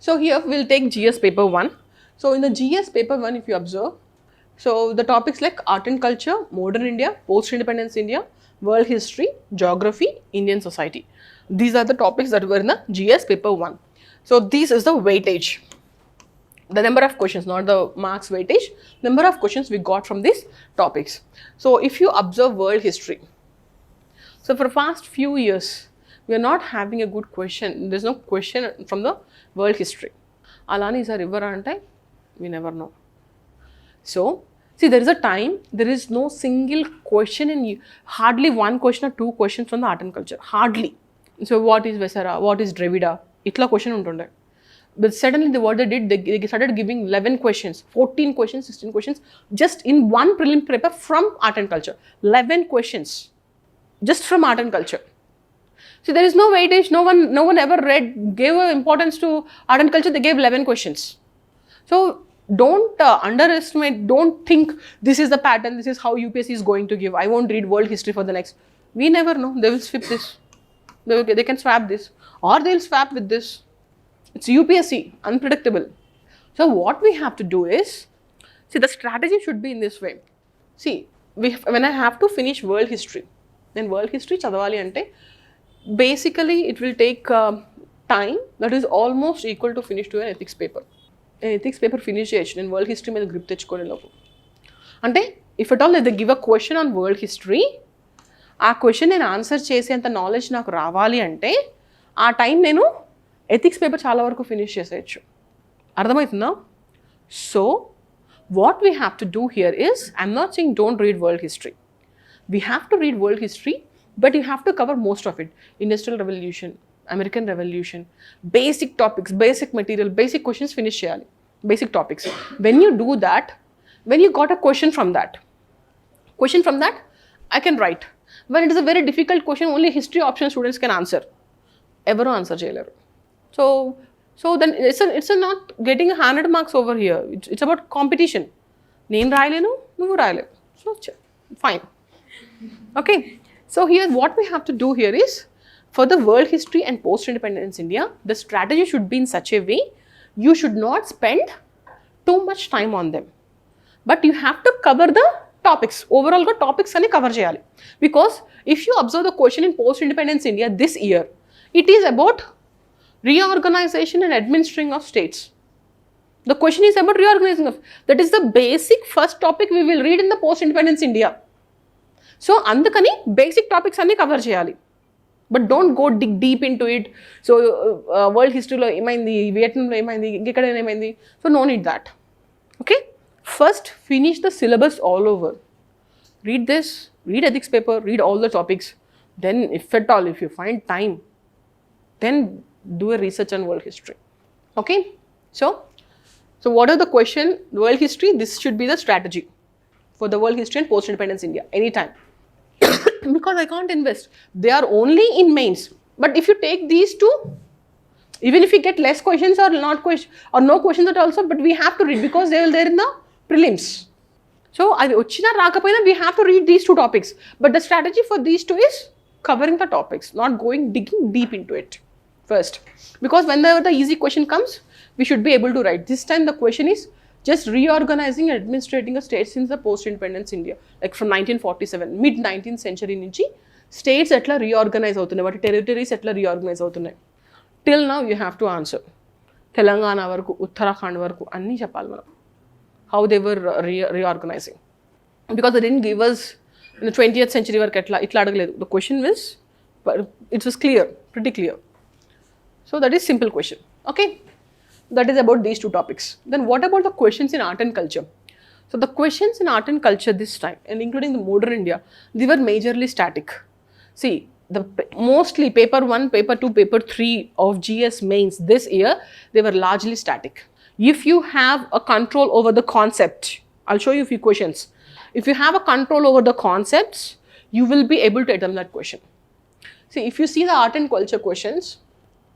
So here we'll take GS paper 1. So in the GS paper 1, if you observe, so the topics like art and culture, modern India, post-independence India, world history, geography, Indian society. These are the topics that were in the GS paper 1. So this is the weightage. The number of questions, not the marks weightage, number of questions we got from these topics. So if you observe world history, so for the past few years, we are not having a good question. There's no question from the world history. Alani is a river ante, we never know. So, see, there is a time, there is no single question in you, hardly one question or two questions from the art and culture, hardly. So, what is Vesara, what is Dravida? Itla question untunde. But suddenly what they did, they started giving 11 questions, 14 questions, 16 questions, just in one prelim paper from art and culture. 11 questions, just from art and culture. See, there is no weightage, no one ever gave importance to art and culture, they gave 11 questions. So, don't underestimate, don't think this is the pattern, this is how UPSC is going to give. I won't read world history for the next. We never know, they will swap this. They can swap this or they will swap with this. It's UPSC, unpredictable. So what we have to do is, see, the strategy should be in this way. See, when I have to finish world history, then world history chadavali ante, basically it will take time that is almost equal to finish to an ethics paper. Ethics paper finish cheyచ్చు నేను world history మీద grip తెచ్చుకునే లోపు అంటే if at all they give a question on world history ఆ question నేను answer చేసేంత knowledge నాకు రావాలి అంటే ఆ టైం నేను ఎథిక్స్ పేపర్ చాలా వరకు ఫినిష్ చేసేయచ్చు అర్థమవుతుందా so what we have to do here is I'm not saying don't read world history we have to read world history but you have to cover most of it industrial revolution American Revolution, basic topics, basic material, basic questions finish cheyali, basic topics. When you do that, when you got a question from that, I can write. When it is a very difficult question, only history option students can answer. Ever answer cheyaleru. So then it's not getting 100 marks over here. It's about competition. Nenu raayalenu, nuvu raayalevu. So fine. Okay. So here what we have to do here is, for the world history and post-independence India, the strategy should be in such a way, you should not spend too much time on them. But you have to cover the topics. Overall, the topics are cover cheyali. Because if you observe the question in post-independence India this year, it is about reorganization and administering of states. The question is about reorganizing of, that is the basic first topic we will read in the post-independence India. So, andukani basic topics are cover cheyali. But don't go dig deep into it. So, world history lo emaindi, Vietnam lo emaindi, ikkada emaindi. So, no need that. Okay? First, finish the syllabus all over. Read this, read ethics paper, read all the topics. Then, if at all, if you find time, then do a research on world history. Okay? So what are the question? World history, this should be the strategy for the world history and post-independence India, anytime. Because I can't invest. They are only in mains. But if you take these two, even if you get less questions or not question or no questions at all, also, but we have to read because they are there in the prelims. So adi ochina raakapoyina we have to read these two topics. But the strategy for these two is covering the topics, not digging deep into it first. Because whenever the easy question comes, we should be able to write. This time the question is just reorganizing and administrating a state since the post-independence India, like from 1947, mid-19th century nunchi, states etla reorganize avutunnayi, vati territories etla reorganize avutunnayi. Till now you have to answer. Telangana varaku, Uttarakhand varaku, anni cheppali manam. How they were reorganizing. Because they didn't give us in the 20th century varaku itla adagaledu. The question was, it was clear, pretty clear. So that is simple question. Okay? That is about these two topics. Then what about the questions in art and culture? So the questions in art and culture this time, and including the modern India, they were majorly static. See, mostly paper 1, paper 2, paper 3 of GS mains this year, they were largely static. If you have a control over the concept, I'll show you a few questions. If you have a control over the concepts, you will be able to attempt that question. See, if you see the art and culture questions,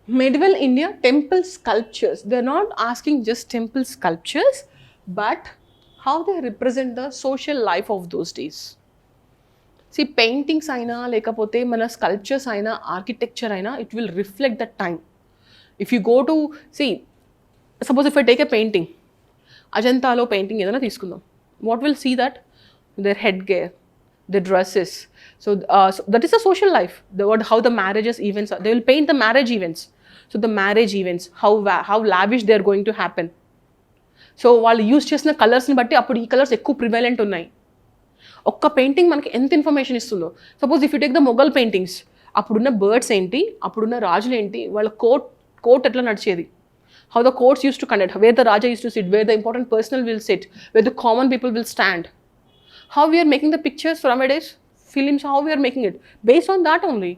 medieval India temple sculptures, they're not asking just temple sculptures, but how they represent the social life of those days. See, paintings aina lekapothe mana sculptures aina, architecture aina, it will reflect that time. If you go to, see, Suppose if I take a painting, Ajantalo painting ఏదైనా తీసుకుందాం. What will see that? Their headgear, their dresses. So that is a social life. How the marriages events are. They will paint the marriage events. So the marriage events, how lavish they are going to happen. So వాళ్ళు use చేసిన కలర్స్ని బట్టి అప్పుడు ఈ colours ఎక్కువ ప్రివైలెంట్ ఉన్నాయి. ఒక్క painting మనకి ఎంత ఇన్ఫర్మేషన్ ఇస్తుందో. Suppose if you take the Mughal paintings, అప్పుడున్న బర్డ్స్ ఏంటి, అప్పుడున్న రాజులు ఏంటి, వాళ్ళ కోర్ట్ ఎట్లా నడిచేది, how the courts use to conduct, where the raja use to sit, where the important personal will sit, where the common people will stand, how we are making the pictures from a days films, how we are making it based on that only.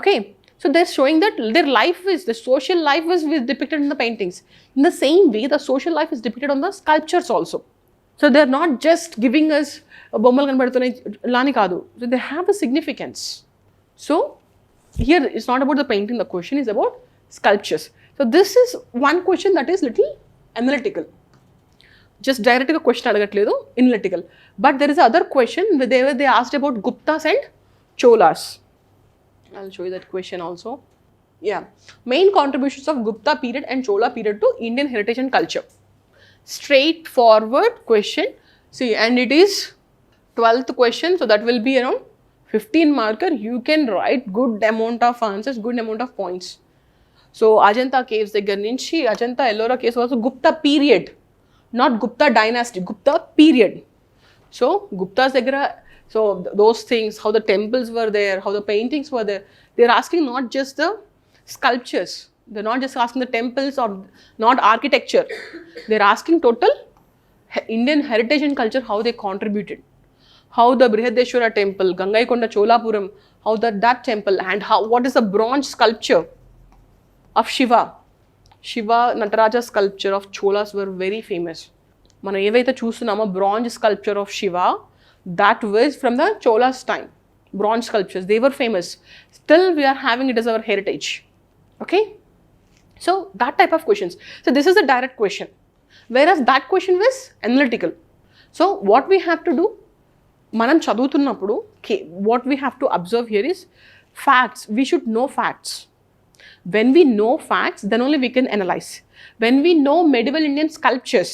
Okay, so they're showing that their life is, the social life is depicted in the paintings. In the same way, the social life is depicted on the sculptures also. So they're not just giving us a bommal kanpadutunnai lani kaadu. So they have a significance. So here it's not about the painting, the question is about sculptures. So this is one question that is little analytical. Just direct question adagatledu, analytical. But there is another question where they asked about Guptas and Cholas. I'll show you that question also. Yeah. Main contributions of Gupta period and Chola period to Indian heritage and culture. Straightforward question. See, and it is 12th question. So that will be around 15 marker. You can write good amount of answers, good amount of points. So Ajanta caves దగ్గర నుంచి Ajanta Ellora caves also Gupta period. Not Gupta dynasty, Gupta period. So Gupta's దగ్గర, so those things, how the temples were there, how the paintings were there, they're asking not just the sculptures, they're not just asking the temples or not architecture, they're asking total Indian heritage and culture, how they contributed, how the Brihadeshwara temple, Gangaikonda Cholapuram, how that temple, and how, what is the bronze sculpture of Shiva, Nataraja sculpture of Cholas were very famous. మనం ఏవైతే చూస్తున్నామో bronze sculpture of Shiva, that was from the Cholas time. Bronze sculptures, they were famous. Still we are having it as our heritage. Okay, so that type of questions. So this is a direct question, whereas that question was analytical. So what we have to do, manam chaduvutunnappudu, what we have to observe here is facts. We should know facts. When we know facts, then only we can analyze. When we know medieval Indian sculptures,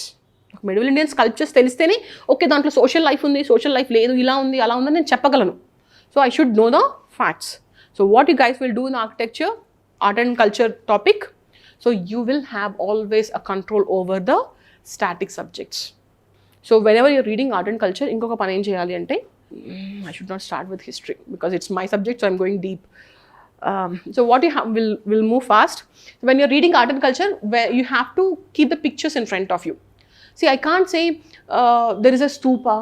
medieval Indian sculptures తెలిస్తేనే okay దాంట్లో social life ఉంది, social life లేదు, ఇలా ఉంది అలా ఉందని నేను చెప్పగలను. So I should know the facts. So what you guys will do in architecture, art and culture topic, so you will have always a control over the static subjects. So when ever you're reading art and culture, ఇంకొక పని ఏం చేయాలి అంటే, I should not start with history because it's my subject, so I'm going deep. So what you have will move fast. When you're reading art and culture, where you have to keep the pictures in front of you. See, I can't say there is a stupa,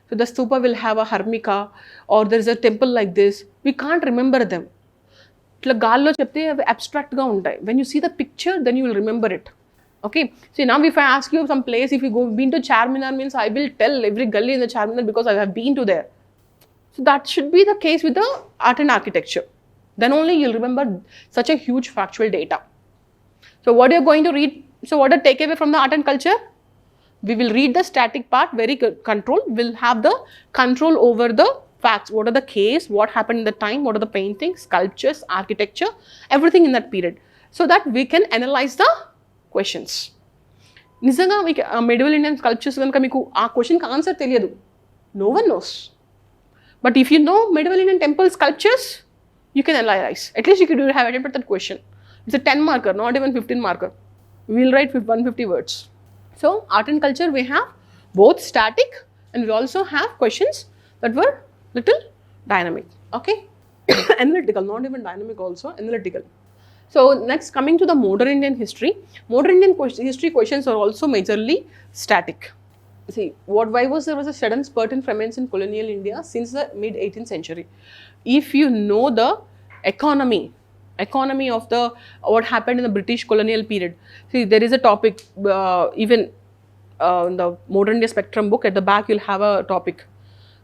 so the stupa will have a harmika, or there is a temple like this. We can't remember them. ఇట్లా గాల్లో చెప్తే అవి అబ్స్ట్రాక్ట్గా ఉంటాయి. When you see the picture, then you will remember it. Okay. See, now if I ask you some place, if you been to Charminar, means I will tell every gully in the Charminar because I have been to there. So that should be the case with the art and architecture. Then only you'll remember such a huge factual data. So what you're going to read, so what to take away from the art and culture? We will read the static part, very control, we'll have the control over the facts. What are the case, what happened in the time, what are the paintings, sculptures, architecture, everything in that period, so that we can analyze the questions. నిజంగా మీకు medieval Indian sculptures కనుక మీకు ఆ క్వశ్చన్కి answer తెలియదు, no one knows. But if you know medieval Indian temple sculptures, you can analyze. At least you could have attempted that question. It's a 10 marker, not even 15 marker. We'll write 150 words. So art and culture, we have both static and we also have questions that were little dynamic. Okay. Analytical, not even dynamic, also analytical. So next, coming to the modern Indian history. Modern Indian history questions are also majorly static. See, why was there was a sudden spurt in femmes in colonial India since the mid 18th century? If you know the economy of the what happened in the British colonial period. See, there is a topic even in the Modern India Spectrum book, at the back you'll have a topic.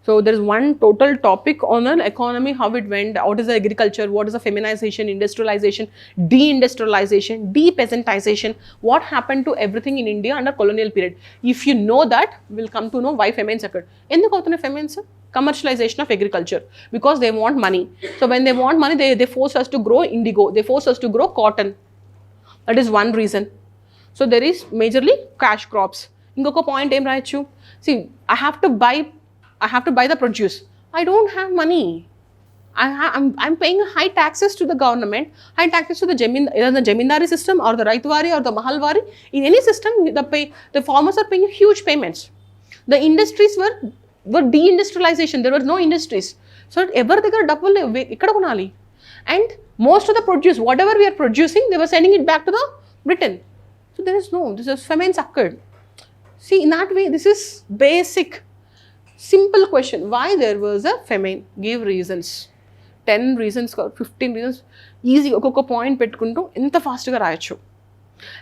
So there is one total topic on an economy, how it went, what is the agriculture, what is the feminization, industrialization, deindustrialization, depeasantization, what happened to everything in India under colonial period. If you know that, we'll come to know why famines occurred. ఎందుకు అవుతున్నాయి famines? Commercialization of agriculture, because they want money. So when they want money, they force us to grow indigo, they force us to grow cotton. That is one reason. So there is majorly cash crops. Inkoka point em rayachu. See, I have to buy the produce. I don't have money. I'm paying high taxes to the government, high taxes to the either the Jamindari system or the Raitwari or the Mahalwari. In any system, the farmers are paying huge payments. The industries were deindustrialization. There were no industries. So ever they got double ikkada konali. And most of the produce, whatever we are producing, they were sending it back to the Britain. So there is this is famines occurred. See, in that way, this is basic, simple question. Why there was a famine? Give reasons. 10 reasons, 15 reasons. Easy, oka point pettukuntu inta fast ga rayachu.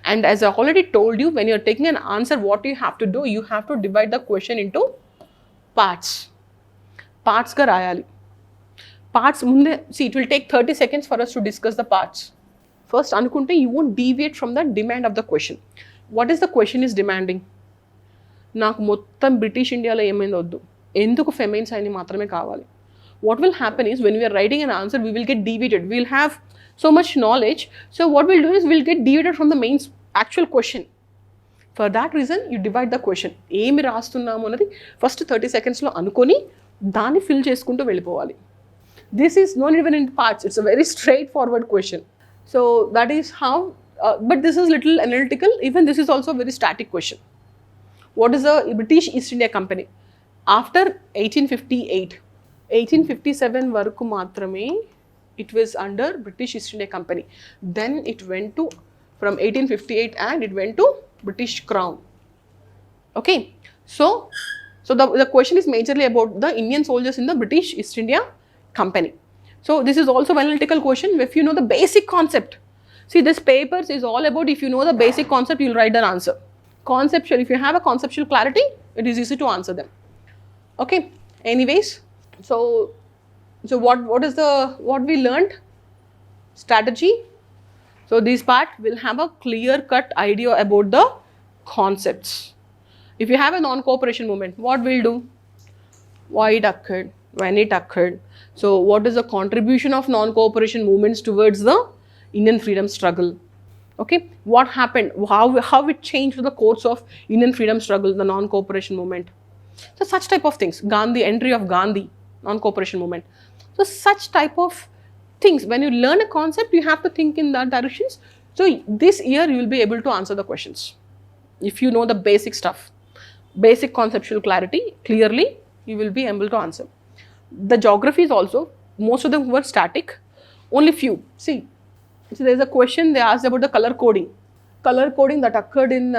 And as I already told you, when you are taking an answer, what you have to do, you have to divide the question into parts. Parts ga rayali. Parts munde, see, it will take 30 seconds for us to discuss the parts. First, anukunte you won't deviate from the demand of the question. What is the question is demanding? నాకు మొత్తం British ఇండియాలో ఏమైంది వద్దు, ఎందుకు famines అని మాత్రమే కావాలి. What will happen is, when we are writing an answer, we will get deviated. We will have so much knowledge. So what we'll do is, we'll get deviated from the main actual question. For that reason, you divide the question. ఏమి రాస్తున్నాము అన్నది first 30 సెకండ్స్లో అనుకొని దాన్ని fill చేసుకుంటూ వెళ్ళిపోవాలి. This is not even in parts. It's a very straightforward question. So that is how, but this is little analytical. Even this is also a very static question. What is the British East India Company? After 1858, 1857 varaku matrame it was under British East India Company. Then it went to, from 1858 and it went to British Crown. Okay, so the question is majorly about the Indian soldiers in the British East India Company. So this is also an analytical question. If you know the basic concept, see, this papers is all about, if you know the basic concept, you'll write the answer. Conceptual, if you have a conceptual clarity, it is easy to answer them. Okay, anyways, so what we learned? Strategy. So this part will have a clear cut idea about the concepts. If you have a non-cooperation movement, what we'll do? Why it occurred, when it occurred. So what is the contribution of non-cooperation movements towards the Indian freedom struggle? Okay, what happened, how it changed the course of Indian freedom struggle, the non-cooperation movement. So such type of things. Gandhi, entry of Gandhi, non-cooperation movement. So such type of things. When you learn a concept, you have to think in that directions. So this year you will be able to answer the questions. If you know the basic stuff, basic conceptual clarity, clearly, you will be able to answer. The geographies also, most of them were static, only few. See, so there is a question they asked about the color coding. Color coding that occurred in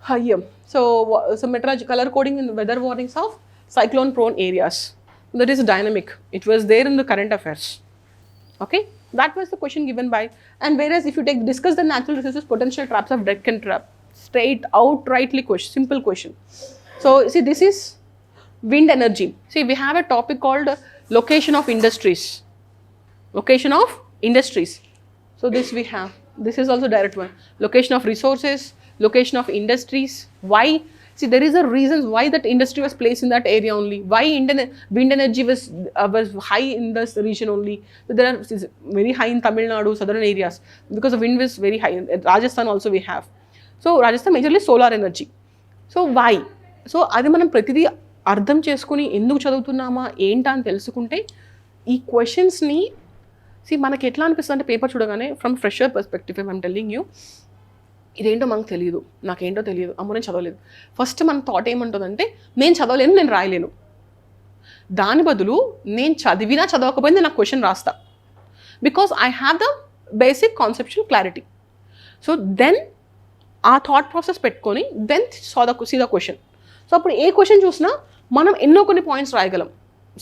here. So color coding in the weather warnings of cyclone prone areas. That is dynamic. It was there in the current affairs. Okay, that was the question given by. And whereas if you discuss the natural resources, potential traps of Deccan trap, straight outrightly question, simple question. So see, this is wind energy. See, we have a topic called location of industries. Location of industries. So this we have. This is also direct one. Location of resources, location of industries. Why? See, there is a reason why that industry was placed in that area only. Why wind energy was high in this region only. So there are very high in Tamil Nadu, southern areas, because the wind was very high. In Rajasthan also we have. So Rajasthan majorly solar energy. So why? So అది మనం ప్రతిదీ అర్థం చేసుకుని ఎందుకు చదువుతున్నామా ఏంటా అని తెలుసుకుంటే ఈ క్వశ్చన్స్ని మనకి ఎట్లా అనిపిస్తుంది అంటే పేపర్ చూడగానే from fresher perspective I'm telling you, ఇదేంటో మనకు తెలియదు, నాకేంటో తెలియదు, అమ్మో నేను చదవలేదు. ఫస్ట్ మన థాట్ ఏముంటుందంటే నేను చదవలేను, నేను రాయలేను. దాని బదులు నేను చదివినా చదవకపోయింది నాకు క్వశ్చన్ రాస్తా, because I have the basic conceptual clarity. So then ఆ థాట్ ప్రాసెస్ పెట్టుకొని then see the question. So అప్పుడు ఏ క్వశ్చన్ చూసినా మనం ఎన్నో కొన్ని పాయింట్స్ రాయగలం.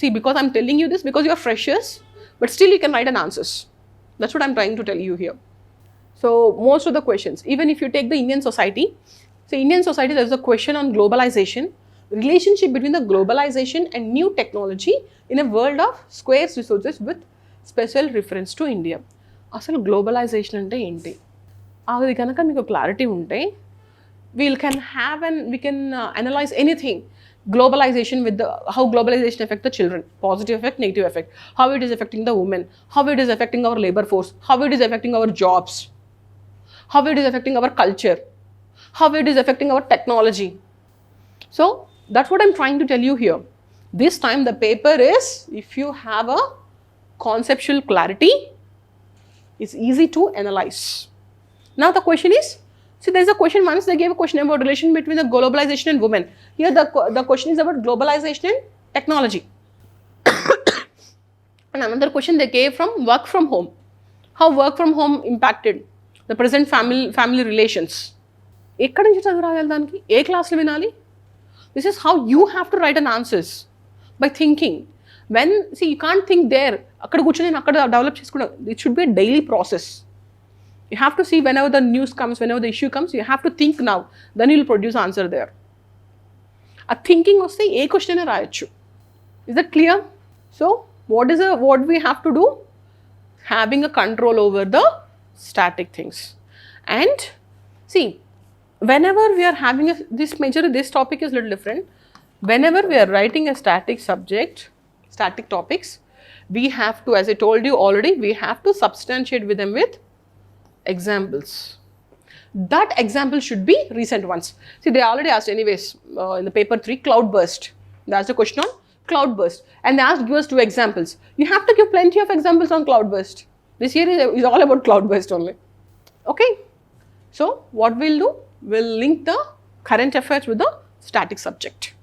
See, because I'm telling you this because you are freshers, but still you can write an answers. That's what I'm trying to tell you here. So most of the questions, even if you take the Indian society, so Indian society, there's a question on globalization, relationship between the globalization and new technology in a world of scarce resources with special reference to India. అసలు globalisation అంటే ఏంటి అది కనుక మీకు clarity ఉంటే we can analyze anything. Globalization with how globalization affects the children, positive effect, negative effect, how it is affecting the women, how it is affecting our labor force, how it is affecting our jobs, how it is affecting our culture, how it is affecting our technology. So that's what I'm trying to tell you here. This time the paper is, if you have a conceptual clarity, it's easy to analyze. Now the question is, see, there is a question, once they gave a question about relation between the globalization and women. Here the question is about globalization and technology. And another question they gave from work from home. How work from home impacted the present family relations. ఎక్కడి నుంచి చదువురాయాలి దానికి, ఏ క్లాస్లో వినాలి? This is how you have to write an answers, by thinking. When, see, you can't think there, అక్కడ కూర్చొని నేను అక్కడ develop చేసుకోవడం. It should be a daily process. You have to see whenever the news comes, whenever the issue comes, you have to think now. Then you will produce answer there. A thinking వస్తే ఏ question అయినా రాయొచ్చు. Is that clear? So what we have to do? Having a control over the static things. And see, whenever we are having this topic is little different. Whenever we are writing a static subject, static topics, we have to, as I told you already, we have to substantiate with them with examples. That example should be recent ones. See, they already asked anyways in the paper 3, cloudburst. They asked a question on cloudburst and they asked, give us 2 examples. You have to give plenty of examples on cloudburst. This year is all about cloudburst only. Okay. So what we'll do, we'll link the current affairs with the static subject.